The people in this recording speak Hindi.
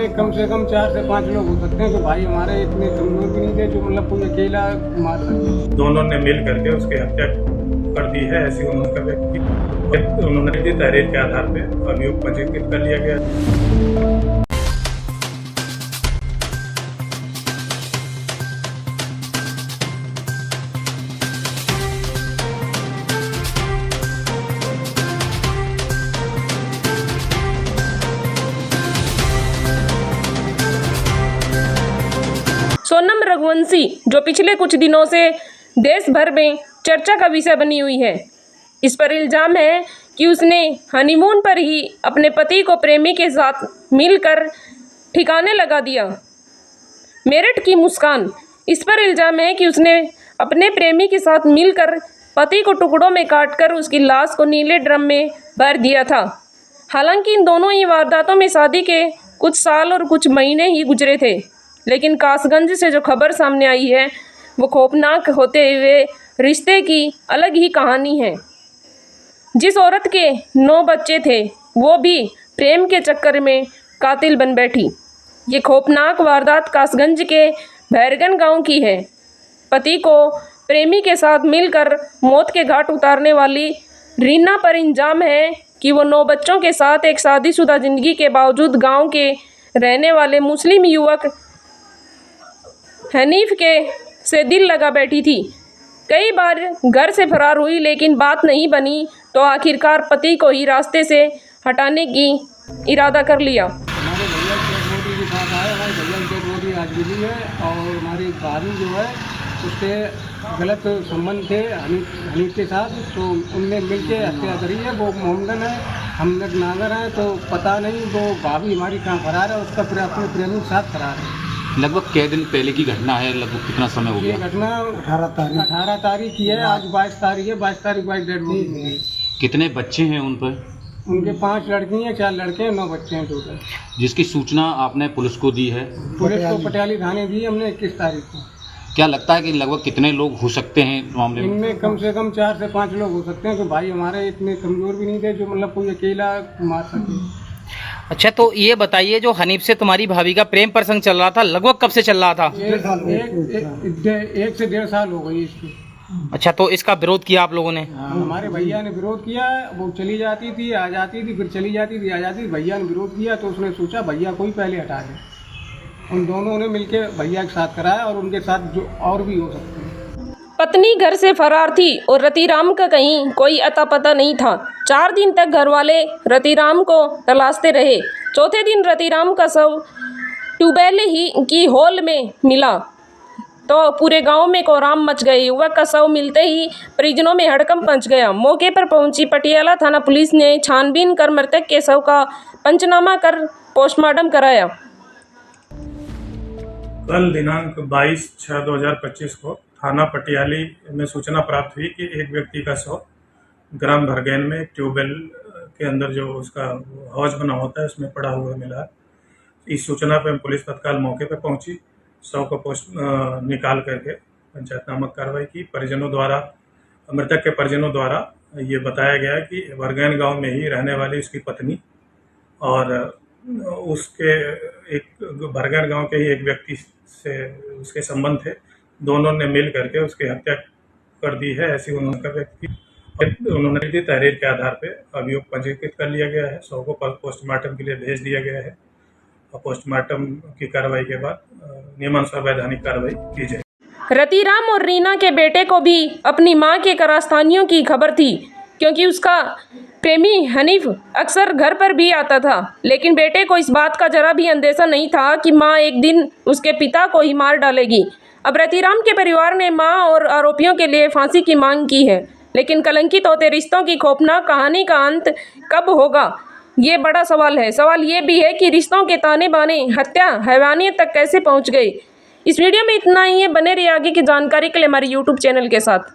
इनमें कम से कम 4 से 5 लोग हो सकते हैं। तो भाई हमारे इतने कमजोर भी नहीं थे जो मतलब कोई अकेला मार सके। दोनों ने मिल करके उसकी हत्या कर दी है, ऐसी उन्होंने व्यक्त की। उन्होंने दी तहरीर के आधार पर अभियोग पंजीकृत कर लिया गया। सोनम रघुवंशी जो पिछले कुछ दिनों से देश भर में चर्चा का विषय बनी हुई है। इस पर इल्ज़ाम है कि उसने हनीमून पर ही अपने पति को प्रेमी के साथ मिलकर ठिकाने लगा दिया। मेरठ की मुस्कान, इस पर इल्ज़ाम है कि उसने अपने प्रेमी के साथ मिलकर पति को टुकड़ों में काटकर उसकी लाश को नीले ड्रम में भर दिया था। हालांकि इन दोनों ही वारदातों में शादी के कुछ साल और कुछ महीने ही गुजरे थे, लेकिन कासगंज से जो खबर सामने आई है वो खौफनाक होते हुए रिश्ते की अलग ही कहानी है। जिस औरत के 9 बच्चे थे वो भी प्रेम के चक्कर में कातिल बन बैठी। ये खौफनाक वारदात कासगंज के भैरगन गांव की है। पति को प्रेमी के साथ मिलकर मौत के घाट उतारने वाली रीना पर इल्जाम है कि वो 9 बच्चों के साथ एक शादीशुदा जिंदगी के बावजूद गांव के रहने वाले मुस्लिम युवक हनीफ के से दिल लगा बैठी थी। कई बार घर से फरार हुई, लेकिन बात नहीं बनी तो आखिरकार पति को ही रास्ते से हटाने की इरादा कर लिया। हमारे भैया डेड बॉडी के साथ आए। हमारे भैया की डेड बॉडी आज मिली है और हमारी भाभी जो है उससे गलत संबंध थे हनीफ के साथ, तो उनने मिलके हत्या करी है। वो मोमडन है, हम लोग नागर हैं, तो पता नहीं वो भाभी हमारी कहाँ फरार है, उसका अपने प्रेमी के साथ फरार है। लगभग कै दिन पहले की घटना है? लगभग कितना समय हो ये गया? घटना 18 तारीख की है। आज 22 तारीख है। 22 तारीख को डेड बॉडी मिली। कितने बच्चे हैं उन पर? उनके 5 लड़की हैं, 4 लड़के हैं, 9 बच्चे हैं टोटल। जिसकी सूचना आपने पुलिस को दी है? पुलिस को पटियाली थाने दी हमने 21 तारीख को। क्या लगता है कि लगभग कितने लोग हो सकते हैं इस मामले में? इनमें कम से कम 4 से 5 लोग हो सकते हैं। तो भाई हमारे इतने कमजोर भी नहीं थे जो मतलब कोई अकेला मार सके। अच्छा, तो ये बताइए, जो हनीफ से तुम्हारी भाभी का प्रेम प्रसंग चल रहा था, लगभग कब से चल रहा था? 1 से 1.5 साल हो गई इसकी। अच्छा, तो इसका विरोध किया आप लोगों ने? हमारे भैया ने विरोध किया। वो चली जाती थी, आ जाती थी, फिर चली जाती थी, आ जाती थी। भैया ने विरोध किया तो उसने सोचा भैया को ही पहले हटा दे। उन दोनों ने मिलके भैया के साथ कराया और उनके साथ जो और भी हो सकते हैं। पत्नी घर से फरार थी और रतिराम का कहीं कोई अता पता नहीं था। 4 दिन तक घरवाले रतिराम को तलाशते रहे। चौथे दिन रतिराम का शव ट्यूबवेल ही की होल में मिला तो पूरे गांव में कोहराम मच गई। युवक का शव मिलते ही परिजनों में हड़कंप मच गया। मौके पर पहुंची पटियाला थाना पुलिस ने छानबीन कर मृतक के शव का पंचनामा कर पोस्टमार्टम कराया। कल दिनांक 22/6/2025 को थाना पटियाली में सूचना प्राप्त हुई कि एक व्यक्ति का शव ग्राम भरगैन में एक ट्यूबवेल के अंदर जो उसका हौज बना होता है उसमें पड़ा हुआ मिला। इस सूचना पर पुलिस तत्काल मौके पर पहुंची। शव को निकाल करके पंचायतनामक कार्रवाई की। परिजनों द्वारा, मृतक के परिजनों द्वारा ये बताया गया कि भरगैन गांव में ही रहने वाली उसकी पत्नी और उसके एक भरगैन गांव के ही एक व्यक्ति से उसके संबंध थे। दोनों ने मिल करके उसकी हत्या कर दी है, ऐसी उन्होंने व्यक्त की। उन्होंने दी तहरीर के आधार पर अभियोग पंजीकृत कर लिया गया है। शव को पोस्टमार्टम के लिए भेज दिया गया है और पोस्टमार्टम की कार्रवाई के बाद नियमानुसार वैधानिक कार्रवाई की जाएगी। रतिराम और रीना के बेटे को भी अपनी मां के कारस्तानियों की खबर थी, क्योंकि उसका प्रेमी हनीफ अक्सर घर पर भी आता था। लेकिन बेटे को इस बात का जरा भी अंदेशा नहीं था कि मां एक दिन उसके पिता को ही मार डालेगी। अब रतिराम के परिवार ने मां और आरोपियों के लिए फांसी की मांग की है, लेकिन कलंकित होते रिश्तों की खौफनाक कहानी का अंत कब होगा, ये बड़ा सवाल है। सवाल ये भी है कि रिश्तों के ताने बाने, हत्या, हैवानियत तक कैसे पहुंच गई। इस वीडियो में इतना ही है। बने रहिए आगे की जानकारी के लिए हमारे YouTube चैनल के साथ।